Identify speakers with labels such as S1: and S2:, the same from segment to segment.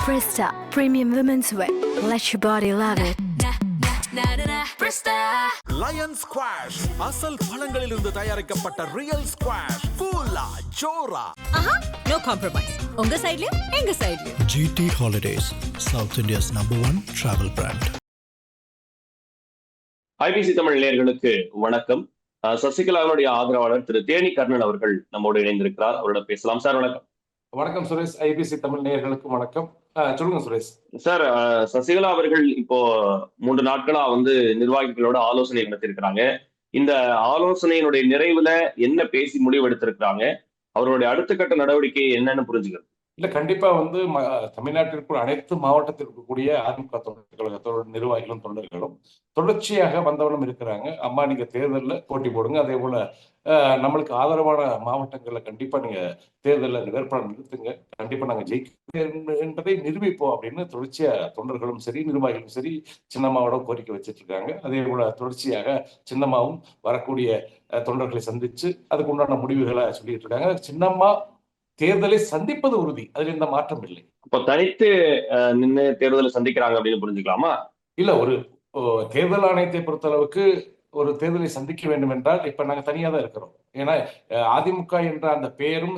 S1: Presta Premium Women's Wear. Let your body love it.
S2: Lion squash அசல் பழங்களிலிருந்து தயாரிக்கப்பட்ட real squash ஃபுல்லா ஜோரா.
S3: No compromise. உங்க சைடுலயும் எங்க சைடுலயும்.
S4: GT Holidays, South India's #1 travel brand.
S5: IBC Tamil நேயர்களுக்கு வணக்கம். சசிகலாவுடைய ஆதரவாளர் திரு தேனி கர்ணன் அவர்கள் நம்மோடு இணைந்திருக்கிறார். அவரோட பேசலாம். சார் வணக்கம்.
S6: வணக்கம் சுரேஷ். ஐபிசி தமிழ் நேயர்களுக்கு வணக்கம். சொல்லுங்க சுரேஷ்.
S5: சார், சசிகலா அவர்கள் இப்போ 3 நாட்களா நிர்வாகிகளோட ஆலோசனை நடத்திருக்கிறாங்க. இந்த ஆலோசனையினுடைய நிறைவுல என்ன பேசி முடிவெடுத்திருக்கிறாங்க, அவருடைய அடுத்த கட்ட நடவடிக்கை என்னன்னு புரிஞ்சுக்கிறது?
S6: இல்ல, கண்டிப்பா தமிழ்நாட்டிற்குள் அனைத்து மாவட்டத்தில் இருக்கக்கூடிய அதிமுக தொண்டர் கழகத்தோட நிர்வாகிகளும் தொண்டர்களும் தொடர்ச்சியாக வந்தவனும் இருக்கிறாங்க. அம்மா, நீங்க தேர்தலில் போட்டி போடுங்க, அதே போல நம்மளுக்கு ஆதரவான மாவட்டங்கள்ல கண்டிப்பா நீங்க தேர்தலில் வேட்பாளர் நிறுத்துங்க, கண்டிப்பா நாங்க ஜெயிக்க என்பதை நிரூபிப்போம் அப்படின்னு தொடர்ச்சியா தொண்டர்களும் சரி நிர்வாகிகளும் சரி சின்னம்மாவோட கோரிக்கை வச்சிட்டு இருக்காங்க. அதே போல தொடர்ச்சியாக சின்னம்மாவும் வரக்கூடிய தொண்டர்களை சந்திச்சு அதுக்கு உண்டான முடிவுகளை சொல்லிட்டு இருக்காங்க. சின்னம்மா தேர்தலை சந்திப்பது உறுதி, அதுல எந்த மாற்றம் இல்லை.
S5: இப்போ தனித்து நின்று தேர்தலை சந்திக்கிறாங்க அப்படின்னு புரிஞ்சுக்கலாமா?
S6: இல்ல, ஒரு தேர்தல் ஆணையத்தை பொறுத்தளவுக்கு ஒரு தேர்தலை சந்திக்க வேண்டும் என்றால் இப்ப நாங்க தனியா தான் இருக்கிறோம். ஏன்னா அதிமுக என்ற அந்த பெயரும்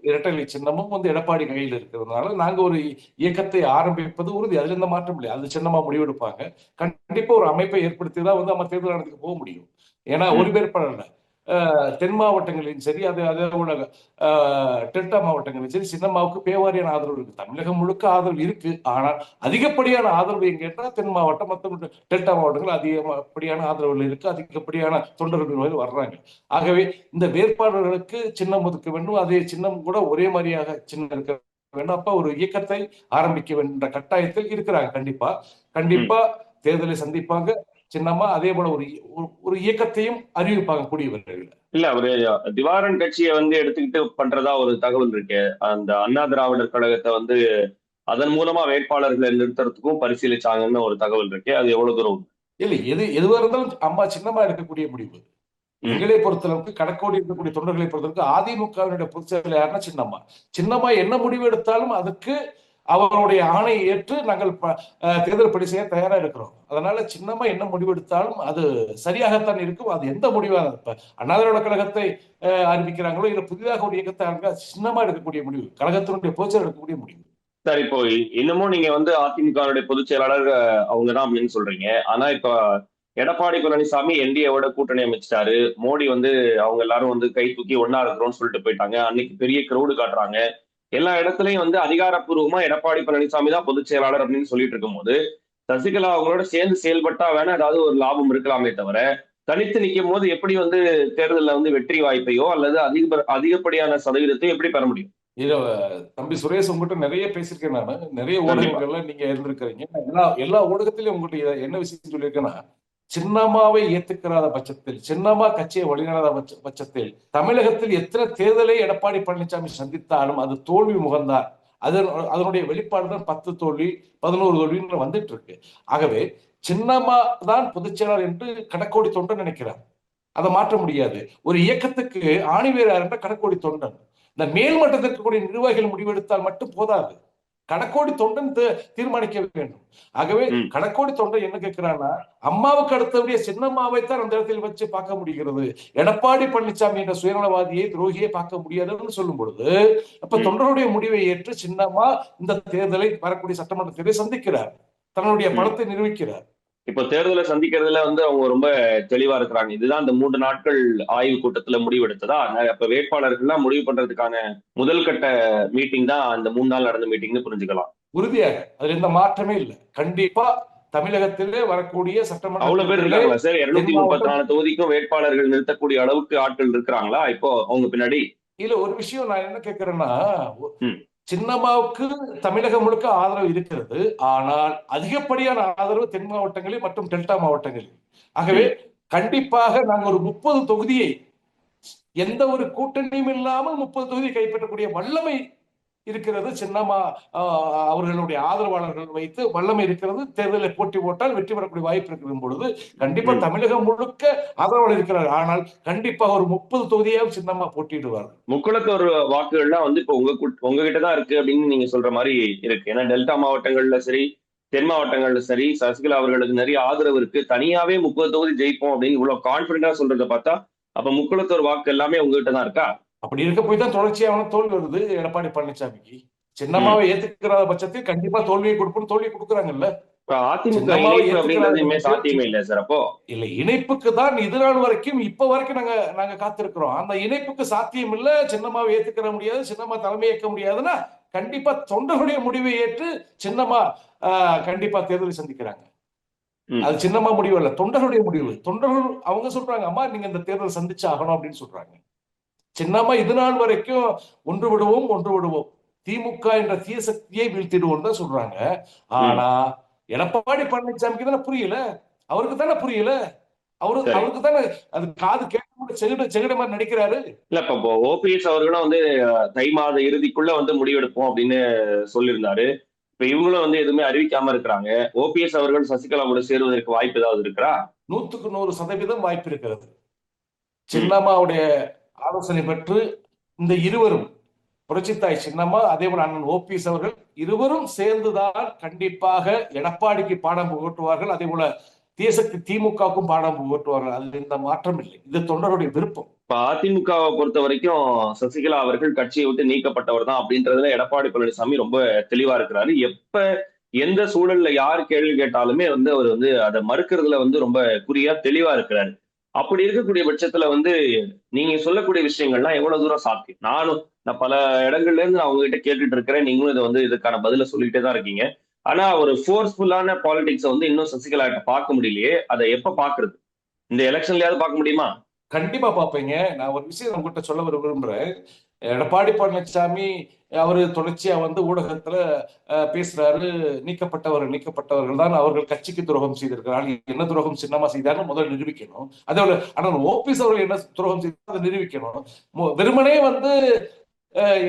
S6: இரட்டை சின்னமும் எடப்பாடி கையில் இருக்கிறதுனால நாங்க ஒரு இயக்கத்தை ஆரம்பிப்பது உறுதி, அதுல எந்த மாற்றம் இல்லை. அது சின்னமா முடிவெடுப்பாங்க. கண்டிப்பா ஒரு அமைப்பை ஏற்படுத்தி தான் நம்ம தேர்தல் ஆணையத்துக்கு போக முடியும். ஏன்னா ஒரு வேட்பாளர் தென் மாவட்டங்களிலும் சரி, அதே போல டெல்டா மாவட்டங்களிலும் சரி சின்னம்மாவுக்கு பேவாரியான ஆதரவு இருக்கு. தமிழகம் முழுக்க ஆதரவு இருக்கு. ஆனால் அதிகப்படியான ஆதரவு எங்க கேட்டால் தென் மாவட்டம் மற்ற டெல்டா மாவட்டங்கள் அதிகப்படியான ஆதரவுகள் இருக்கு, அதிகப்படியான தொண்டர்கள் வர்றாங்க. ஆகவே இந்த வேட்பாளர்களுக்கு சின்னம் ஒதுக்க வேண்டும், அதே சின்னம் கூட ஒரே மாதிரியாக சின்னம் இருக்க வேண்டும். அப்ப ஒரு இயக்கத்தை ஆரம்பிக்க வேண்ட கட்டாயத்தில் இருக்கிறாங்க. கண்டிப்பா தேர்தலை சந்திப்பாங்க சின்னம்மா. அதே போல ஒரு இயக்கத்தையும் அறிவிப்பாங்க கூடியவர்கள்.
S5: இல்ல, அவரு திவாரன் கட்சியை எடுத்துக்கிட்டு பண்றதா ஒரு தகவல் இருக்கு. அந்த அண்ணா திராவிடர் கழகத்தை அதன் மூலமா வேட்பாளர்களை நிறுத்துறதுக்கும் பரிசீலிச்சாங்கன்னு ஒரு தகவல் இருக்கு. அது எவ்வளவு தூரம்?
S6: இல்ல, எதுவா இருந்தாலும் அம்மா சின்னமா எடுக்கக்கூடிய முடிவு. எங்களை பொறுத்தளவுக்கு கடக்கோடி இருக்கக்கூடிய தொண்டர்களை பொறுத்தளவுக்கு அதிமுகவினுடைய பொதுச் செயலர் யாருன்னா சின்னம்மா என்ன முடிவு எடுத்தாலும் அதுக்கு அவருடைய ஆணையை ஏற்று நாங்கள் தேர்தல் பணி செய்ய தயாரா இருக்கிறோம். அதனால சின்னம்மா என்ன முடிவெடுத்தாலும் அது சரியாகத்தான் இருக்கும். அது எந்த முடிவாக இப்ப அண்ணா திராவிட கழகத்தை அறிவிக்கிறாங்களோ இல்ல புதிதாக ஒரு இயக்கத்தை சின்னமா எடுக்கக்கூடிய முடிவு, கழகத்தினுடைய பொதுச்செயலர் எடுக்கக்கூடிய முடிவு.
S5: சார், இப்போ இன்னமும் நீங்க அதிமுகவுடைய பொதுச் செயலாளர் அவங்கதான் அப்படின்னு சொல்றீங்க. ஆனா இப்ப எடப்பாடி பழனிசாமி என்டிஏவோட கூட்டணி அமைச்சிட்டாரு. மோடி அவங்க எல்லாரும் கை தூக்கி ஒன்னா இருக்கிறோம்னு சொல்லிட்டு போயிட்டாங்க. அன்னைக்கு பெரிய கிரௌடு காட்டுறாங்க. எல்லா இடத்துலயும் அதிகாரப்பூர்வமா எடப்பாடி பழனிசாமி தான் பொதுச் செயலாளர் அப்படின்னு சொல்லிட்டு இருக்கும் போது சசிகலா அவங்களோட சேர்ந்து செயல்பட்டா வேணா ஏதாவது ஒரு லாபம் இருக்கலாமே தவிர, தனித்து நிற்கும் போது எப்படி தேர்தலில் வெற்றி வாய்ப்பையோ அல்லது அதிகப்படியான சதவீதத்தையும் எப்படி பெற முடியும்?
S6: தம்பி சுரேஷ், உங்ககிட்ட நிறைய பேசியிருக்கேன். நான் நிறைய ஊடகங்கள்ல நீங்க இருந்திருக்கிறீங்க. எல்லா ஊடகத்திலையும் உங்ககிட்ட என்ன விஷயம் சொல்லியிருக்கேன்னா, சின்னம்மாவை ஏத்துக்கிறாத பட்சத்தில், சின்னம்மா கட்சியை வழிநடாத பட்சத்தில் தமிழகத்தில் எத்தனை தேர்தலை எடப்பாடி பழனிசாமி சந்தித்தாலும் அது தோல்வி முகந்தார். அதனுடைய வெளிப்பாடுதான் 10 தோல்வி 11 தோல்வின்னு வந்துட்டு இருக்கு. ஆகவே சின்னம்மா தான் பொதுச் செயலாளர் என்று கடக்கோடி தொண்டன் நினைக்கிறார். அதை மாற்ற முடியாது. ஒரு இயக்கத்துக்கு ஆணிவேர் என்ற கடக்கோடி தொண்டன். இந்த மேல்மட்டத்தில் இருக்கக்கூடிய நிர்வாகிகள் முடிவெடுத்தால் மட்டும் போதாது, கடக்கோடி தொண்டன் தீர்மானிக்க வேண்டும். ஆகவே கடக்கோடி தொண்டன் என்ன கேட்கிறான்னா, அம்மாவுக்கு அடுத்தபடியே சின்னம்மாவை தான் அந்த இடத்தில் வச்சு பார்க்க முடிகிறது. எடப்பாடி பழனிசாமி என்ற சுயநலவாதியை துரோகியை பார்க்க முடியாதுன்னு சொல்லும் பொழுது அப்ப தொண்டருடைய முடிவை ஏற்று சின்னம்மா இந்த தேர்தலை வரக்கூடிய சட்டமன்ற தேர்தலை சந்திக்கிறார், தன்னுடைய பலத்தை நிரூபிக்கிறார்.
S5: இப்ப தேர்தலை சந்திக்கிறதுல அவங்க ரொம்ப தெளிவா இருக்கிறாங்க. இதுதான் இந்த 3 நாட்கள் ஆய்வு கூட்டத்துல முடிவெடுத்ததா? இப்ப வேட்பாளர்கள்லாம் முடிவு பண்றதுக்கான முதல் கட்ட மீட்டிங் தான் அந்த 3 நாள் நடந்த மீட்டிங்னு புரிஞ்சுக்கலாம்.
S6: உறுதியாக அதுல எந்த மாற்றமே இல்லை. கண்டிப்பா தமிழகத்திலே வரக்கூடிய சட்டமன்ற
S5: அவ்வளவு பேர் இருக்காங்களா சார்? 234 தொகுதிக்கும் வேட்பாளர்கள் நிறுத்தக்கூடிய அளவுக்கு ஆட்கள் இருக்கிறாங்களா இப்போ அவங்க பின்னாடி?
S6: இல்ல, ஒரு விஷயம் நான் என்ன கேட்கிறேன்னா, சின்னம்மாவுக்கு தமிழகம் முழுக்க ஆதரவு இருக்கிறது. ஆனால் அதிகப்படியான ஆதரவு தென் மாவட்டங்களில் மற்றும் டெல்டா மாவட்டங்களில். ஆகவே கண்டிப்பாக நாங்கள் ஒரு 30 தொகுதியை எந்த ஒரு கூட்டணியும் இல்லாமல் 30 தொகுதியை கைப்பற்றக்கூடிய வல்லமை இருக்கிறது. சின்னம்மா அவர்களுடைய ஆதரவாளர்கள் வைத்து வல்லமை இருக்கிறது. தேர்தலில் போட்டி போட்டால் வெற்றி பெறக்கூடிய வாய்ப்பு இருக்கிற பொழுது கண்டிப்பா தமிழகம் முழுக்க ஆதரவாளர் இருக்கிறார். ஆனால் கண்டிப்பாக ஒரு 30 தொகுதியாவது சின்னம்மா போட்டியிடுவார்.
S5: முக்குளத்தூர் வாக்குகள்லாம் வந்து இப்போ உங்ககிட்ட தான் இருக்கு அப்படின்னு நீங்க சொல்ற மாதிரி இருக்கு. ஏன்னா டெல்டா மாவட்டங்கள்ல சரி, தென் மாவட்டங்கள்ல சரி, சசிகலா அவர்களுக்கு நிறைய ஆதரவு இருக்கு. தனியாவே 30 தொகுதி ஜெயிப்போம் அப்படின்னு இவ்வளவு கான்பிடண்டா சொல்றதை பார்த்தா அப்ப முக்குளத்தூர் வாக்கு எல்லாமே உங்ககிட்ட தான் இருக்கா?
S6: அப்படி இருக்க போய் தான் தொடர்ச்சியான தோல்வி வருது எடப்பாடி பழனிசாமிக்கு. சின்னம்மாவை ஏத்துக்கிற பட்சத்தில் கண்டிப்பா தோல்வியை கொடுக்குறாங்கல்ல.
S5: அதிமுக இணைப்பு அப்படின்றது சாத்தியமே இல்ல சார். அப்போ
S6: இல்ல, இணைப்புக்கு தான் இது நாள் வரைக்கும் இப்ப வரைக்கும் நாங்க காத்திருக்கிறோம். அந்த இணைப்புக்கு சாத்தியம் இல்ல. சின்னம்மாவை ஏத்துக்கிற முடியாது, சின்னம்மா தலைமை ஏற்க முடியாதுன்னா கண்டிப்பா தொண்டர்களுடைய முடிவை ஏற்று சின்னம்மா கண்டிப்பா தேர்தலை சந்திக்கிறாங்க. அது சின்னம்மா முடிவு இல்ல, தொண்டர்களுடைய முடிவு. தொண்டர்கள் அவங்க சொல்றாங்க, அம்மா நீங்க இந்த தேர்தல் சந்திச்சு ஆகணும் அப்படின்னு சொல்றாங்க. சின்னம்மா இது நாள் வரைக்கும் ஒன்று விடுவோம் திமுக என்ற தீய சக்தியை வீழ்த்திடுவோம் தான் சொல்றாங்க. ஆனா எடப்பாடி பழனிசாமிக்கு தானே புரியல, அவருக்கு தானே புரியல. அவருக்கு தானே அது காது கேட்க செகுட மாதிரி நடிக்கிறாரு.
S5: இல்ல இப்ப ஓபிஎஸ் அவர்களும் வந்து தை மாத இறுதிக்குள்ள வந்து முடிவெடுப்போம் அப்படின்னு சொல்லியிருந்தாரு. இப்ப இவங்களும் வந்து எதுவுமே அறிவிக்காம இருக்கிறாங்க. ஓபிஎஸ் அவர்கள் சசிகலா கூட சேருவதற்கு வாய்ப்பு ஏதாவது இருக்கிறா?
S6: 100% வாய்ப்பு இருக்கிறது. சின்னம்மாவுடைய ஆலோசனை பெற்று இந்த இருவரும், புரட்சித்தாய் சின்னம்மா அதே போல அண்ணன் ஓபிஎஸ் அவர்கள் இருவரும் சேர்ந்துதான் கண்டிப்பாக எடப்பாடிக்கு பாடம் புகட்டுவார்கள். அதே போல தேசக்கு திமுகவுக்கும் பாடம் புகட்டுவார்கள். அது எந்த மாற்றம் இல்லை. இது தொண்டருடைய விருப்பம்.
S5: இப்ப அதிமுகவை பொறுத்த வரைக்கும் சசிகலா அவர்கள் கட்சியை விட்டு நீக்கப்பட்டவர் தான் அப்படின்றதுல எடப்பாடி பழனிசாமி ரொம்ப தெளிவா இருக்கிறாரு. எப்ப எந்த சூழல்ல யார் கேள்வி கேட்டாலுமே வந்து அவர் வந்து அதை மறுக்கிறதுல வந்து ரொம்ப குறியா தெளிவா இருக்கிறாரு. அப்படி இருக்கக்கூடிய பட்சத்துல வந்து நீங்க சொல்லக்கூடிய விஷயங்கள்லாம் எவ்வளவு தூரம் சாத்தியம்? நான் பல இடங்கள்ல இருந்து நான் உங்ககிட்ட கேட்டுட்டு இருக்கிறேன். நீங்களும் இதை வந்து இதுக்கான பதில சொல்லிட்டே தான் இருக்கீங்க. ஆனா ஒரு ஃபோர்ஸ்ஃபுல்லான பாலிடிக்ஸை வந்து இன்னும் சசிகலா கிட்ட பார்க்க முடியலையே. அதை எப்ப பாக்குறது? இந்த எலெக்ஷன்லயாவது பார்க்க முடியுமா?
S6: கண்டிப்பா பாப்பீங்க. நான் ஒரு விஷயம் உங்ககிட்ட சொல்ல விரும்புறேன். எடப்பாடி பழனிசாமி அவரு தொடர்ச்சியா வந்து ஊடகத்துல பேசுறாரு, நீக்கப்பட்டவர்கள் தான் அவர்கள் கட்சிக்கு துரோகம் செய்திருக்கிறார்கள். என்ன துரோகம் சின்னமா செய்தார்னு முதல்ல நிரூபிக்கணும். அதே போல ஆனால் ஓபிஎஸ் அவர்கள் என்ன துரோகம் செய்தார் அதை நிரூபிக்கணும். வெறுமனே வந்து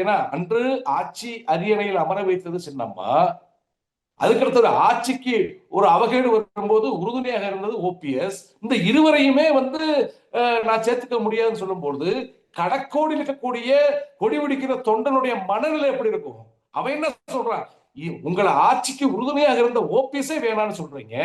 S6: ஏன்னா அன்று ஆட்சி அரியணையில் அமர வைத்தது சின்னம்மா. அதுக்கடுத்தது ஆட்சிக்கு ஒரு அவகேடு வரும்போது உறுதுணையாக இருந்தது ஓபிஎஸ். இந்த இருவரையுமே வந்து நான் சேர்த்துக்க முடியாதுன்னு சொல்லும்போது கடக்கோடி இருக்கக்கூடிய கொடி பிடிக்கிற தொண்டனுடைய மனநிலை எப்படி இருக்கும்? அவன் என்ன சொல்றான்? உங்களை ஆட்சிக்கு உறுதுணையாக இருந்த ஓபிஎஸ்ஸே வேணான்னு சொல்றீங்க.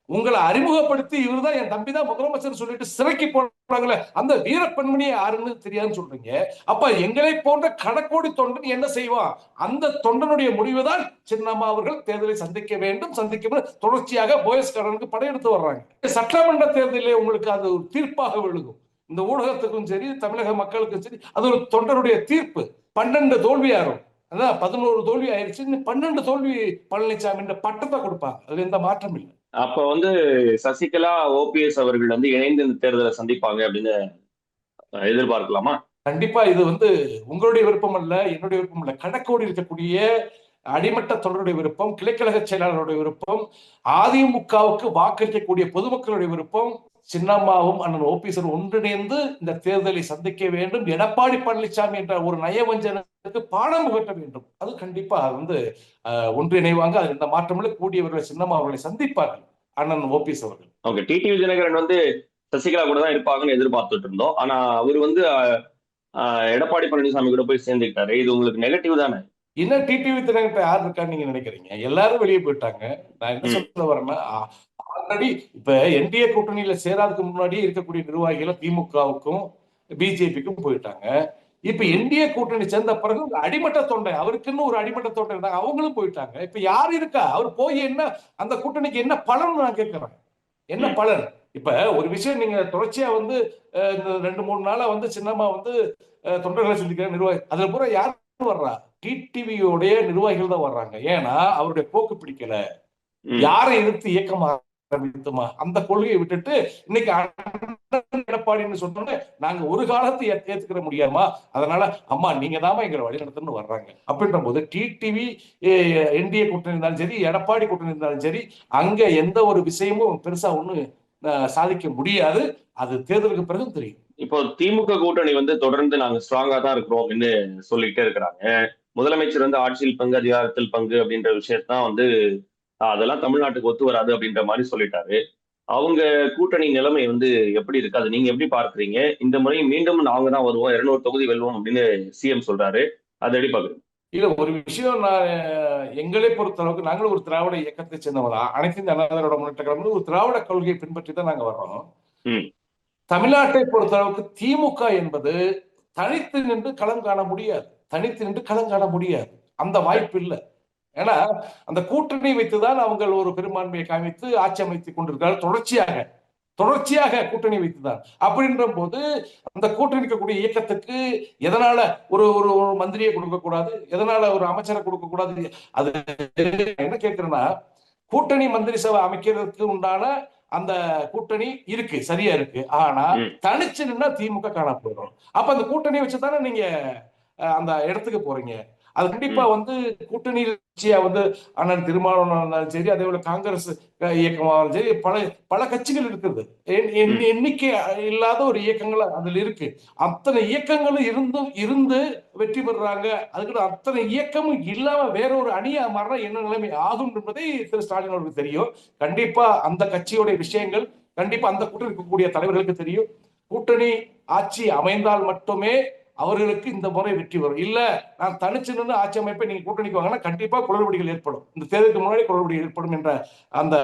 S6: உங்களை அறிமுகப்படுத்தி இவருதான் என் தம்பி தான் முதலமைச்சர் சொல்லிட்டு சிறைக்கு போனாங்களே அந்த வீர பெண்மணியை யாருன்னு தெரியாதுன்னு சொல்றீங்க. அப்ப எங்களை போன்ற கடக்கோடி தொண்டன் என்ன செய்வான்? அந்த தொண்டனுடைய முடிவுதான் சின்னம்மா அவர்கள் தேர்தலை சந்திக்க தொடர்ச்சியாக போயஸ் கார்டனுக்கு படையெடுத்து வர்றாங்க. சட்டமன்ற தேர்தலிலே உங்களுக்கு அது ஒரு தீர்ப்பாக விழுகும். இந்த ஊடகத்துக்கும் சரி, தமிழக மக்களுக்கும் சரி, அது ஒரு தொண்டருடைய தீர்ப்பு. 12 தோல்வி ஆகும். அதான் 11 தோல்வி ஆயிடுச்சு. 12 தோல்வி பழனிசாமி பட்டத்தை கொடுப்பாங்க. அதுல எந்த மாற்றம் இல்லை.
S5: அப்ப வந்து சசிகலா ஓபிஎஸ் அவர்கள் வந்து இணைந்து இந்த தேர்தலை சந்திப்பாங்க அப்படின்னு எதிர்பார்க்கலாமா?
S6: கண்டிப்பா இது வந்து உங்களுடைய விருப்பம் அல்ல, என்னுடைய விருப்பம் இல்ல. கடக்கோடி இருக்கக்கூடிய அடிமட்ட தொண்டருடைய விருப்பம், கிளைக்கழக செயலாளருடைய விருப்பம், அதிமுகவுக்கு வாக்களிக்கக்கூடிய பொதுமக்களுடைய விருப்பம். சின்னம்மாவும் அண்ணன் ஓபிஎஸ் ஒன்றிணைந்து இந்த தேர்தலை சந்திக்க வேண்டும். எடப்பாடி பழனிசாமி என்ற ஒரு நயவஞ்சனுக்கு பாடம் புகட்ட வேண்டும். அது கண்டிப்பா வந்து ஒன்றிணைவாங்க. அது இந்த மாற்றமில்லை. கூடியவர்களை சின்னம்மா அவர்களை சந்திப்பார்கள் அண்ணன் ஓபிஎஸ் அவர்கள்.
S5: ஓகே, டிடிவி தினகரன் வந்து சசிகலா கூட தான் இருப்பாங்கன்னு எதிர்பார்த்துட்டு இருந்தோம். ஆனா அவர் வந்து எடப்பாடி பழனிசாமி கூட போய் சேர்ந்துக்கிட்டாரு. இது உங்களுக்கு நெகட்டிவ் தானே?
S6: இன்னும் டிடிவி தினகரன் யார் இருக்கான்னு நீங்க நினைக்கிறீங்க? எல்லாரும் வெளியே போயிட்டாங்க. நான் என்ன சொல்ல வரேன்னா, ஆல்ரெடி இப்ப என்டிஏ கூட்டணியில சேராதுக்கு முன்னாடியே இருக்கக்கூடிய நிர்வாகிகள் திமுகவுக்கும் பிஜேபிக்கும் போயிட்டாங்க. இப்ப என்டிஏ கூட்டணி சேர்ந்த பிறகு அடிமட்ட தொண்டை, அவருக்குன்னு ஒரு அடிமட்ட தொண்டை இருந்தாங்க, அவங்களும் போயிட்டாங்க. இப்ப யார் இருக்கா? அவர் போய் என்ன அந்த கூட்டணிக்கு என்ன பலன் நான் கேட்கிறேன். என்ன பலன்? இப்ப ஒரு விஷயம் நீங்க தொடர்ச்சியா வந்து 2-3 நாளா வந்து சின்னம்மா வந்து தொண்டர்களை சந்திக்கிற நிர்வாகி, அதுல பூரா யார் வர்றா? டிடிவியோடைய நிர்வாகிகள் தான் வர்றாங்க. ஏன்னா அவருடைய போக்கு பிடிக்கல. யாரை எதிர்த்து இயக்கம் ஆரம்பித்துமா அந்த கொள்கையை விட்டுட்டு இன்னைக்கு எடப்பாடின்னு சொன்னோன்னே நாங்க ஒரு காலத்தை ஏத்துக்கிற முடியாமா, அதனால அம்மா நீங்க தாமா எங்களை வழி நடத்தணும்னு வர்றாங்க. அப்படின்ற போது டிடிவி என்டிஏ கூட்டணி இருந்தாலும் சரி, எடப்பாடி கூட்டணி இருந்தாலும் சரி, அங்க எந்த ஒரு விஷயமும் பெருசா ஒண்ணு சாதிக்க முடியாது. அது தேர்தலுக்கு பிறகு தெரியும்.
S5: இப்போ திமுக கூட்டணி வந்து தொடர்ந்து நாங்க ஸ்ட்ராங்கா தான் இருக்கிறோம் அப்படின்னு சொல்லிட்டே இருக்கிறாங்க. முதலமைச்சர் வந்து ஆட்சியில் பங்கு அதிகாரத்தில் பங்கு அப்படின்ற விஷயத்தான் வந்து அதெல்லாம் தமிழ்நாட்டுக்கு ஒத்து வராது அப்படின்ற மாதிரி சொல்லிட்டாரு. அவங்க கூட்டணி நிலைமை வந்து எப்படி இருக்கு, அது நீங்க எப்படி பார்க்கறீங்க? இந்த முறை மீண்டும் நாங்க தான் வருவோம், 200 தொகுதி வெல்வோம் அப்படின்னு சிஎம் சொல்றாரு. அதை எப்படி பாக்குறீங்க?
S6: இல்ல, ஒரு விஷயம் நான் எங்களை பொறுத்த அளவுக்கு நாங்களும் ஒரு திராவிட இயக்கத்தை சேர்ந்தவங்க. அனைத்து இந்த அண்ணா திராவிட முன்னேற்ற கழகம் ஒரு திராவிட கொள்கையை பின்பற்றி தான் நாங்க வர்றோம். தமிழ்நாட்டை பொறுத்த அளவுக்கு திமுக என்பது தனித்து நின்று களம் காண முடியாது. அந்த வாய்ப்பு இல்லை. ஏன்னா அந்த கூட்டணி வைத்துதான் அவங்க ஒரு பெரும்பான்மையை காமித்து ஆட்சி அமைத்துக் கொண்டிருக்கிறார்கள். தொடர்ச்சியாக கூட்டணி வைத்துதான். அப்படின்ற போது அந்த கூட்டணி இருக்கக்கூடிய இயக்கத்துக்கு எதனால ஒரு ஒரு மந்திரியை கொடுக்க கூடாது, எதனால ஒரு அமைச்சரை கொடுக்க கூடாது? அது என்ன கேட்கிறேன்னா, கூட்டணி மந்திரி சபை அமைக்கிறதுக்கு உண்டான அந்த கூட்டணி இருக்கு, சரியா இருக்கு. ஆனா தனிச்சு நின்னா திமுக காண போயிடும். அப்ப அந்த கூட்டணி வச்சுதானே நீங்க அந்த இடத்துக்கு போறீங்க. அது கண்டிப்பா வந்து கூட்டணி கட்சியா வந்து அண்ணன் திருமாவளவன் இருந்தாலும் சரி, அதே போல காங்கிரஸ் இயக்கமாலும் சரி, பல கட்சிகள் இருக்குது. எண்ணிக்கை இல்லாத ஒரு இயக்கங்கள் அதுல இருக்கு. அத்தனை இயக்கங்களும் இருந்து வெற்றி பெறுறாங்க. அதுக்கு அத்தனை இயக்கமும் இல்லாம வேற ஒரு அணியா மாறினா என்ன நிலைமை ஆகும் என்பதை திரு ஸ்டாலின் அவருக்கு தெரியும். கண்டிப்பா அந்த கட்சியோட விஷயங்கள் கண்டிப்பா அந்த கூட்டணி இருக்கக்கூடிய தலைவர்களுக்கு தெரியும். கூட்டணி ஆட்சி அமைந்தால் மட்டுமே அவர்களுக்கு இந்த முறை வெற்றி வரும். இல்ல நான் தனிச்சு நின்று ஆட்சி அமைப்பை நீங்க கூட்டணிக்கு வாங்கினா கண்டிப்பா குளறுபடிகள் ஏற்படும். இந்த தேர்தலுக்கு முன்னாடி குளறுபடிகள் ஏற்படும் என்ற அந்த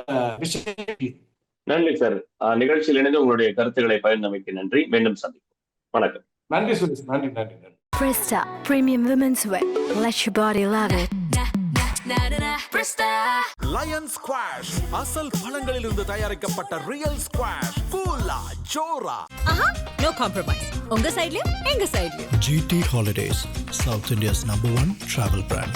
S6: விஷயம்.
S5: நன்றி சார். நிகழ்ச்சியில் இணைந்து உங்களுடைய கருத்துக்களை பகிர்ந்தமைக்கு நன்றி. மீண்டும் சந்திப்போம். வணக்கம்.
S6: நன்றி சுரேஷ். நன்றி.
S1: Presta Premium Women's Wear. Let your body love it.
S2: Lion squash அசல் பழங்களிலிருந்து தயாரிக்கப்பட்ட ரியல் ஸ்குவாஷ். ஃபுல்லா ஜோரா.
S3: No compromise. உங்க சைடுலயும் எங்க சைடுலயும்.
S4: GT Holidays, South India's #1 travel brand.